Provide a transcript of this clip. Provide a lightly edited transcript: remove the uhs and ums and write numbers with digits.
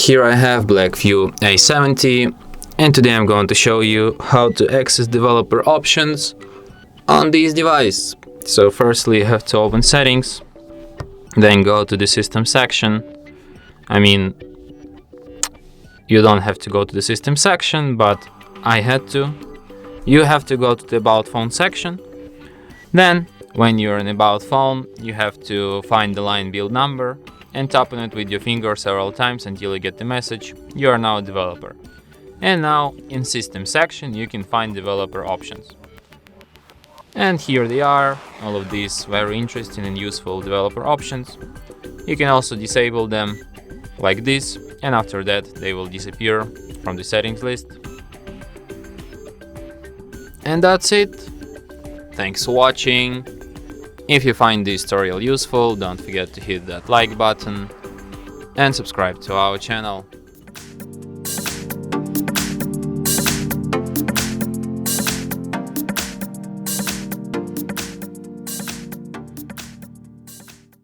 Here I have BLACKVIEW A70, and today I'm going to show you how to access developer options on this device. So firstly you have to open settings, then go to the system section. You don't have to go to the system section, but I had to. You have to go to the about phone section. Then when you're in about phone, you have to find the line build number and tap on it with your finger several times until you get the message, you are now a developer. And now in system section you can find developer options. And here they are, all of these very interesting and useful developer options. You can also disable them like this, and after that they will disappear from the settings list. And that's it. Thanks for watching. If you find this tutorial useful, don't forget to hit that like button and subscribe to our channel.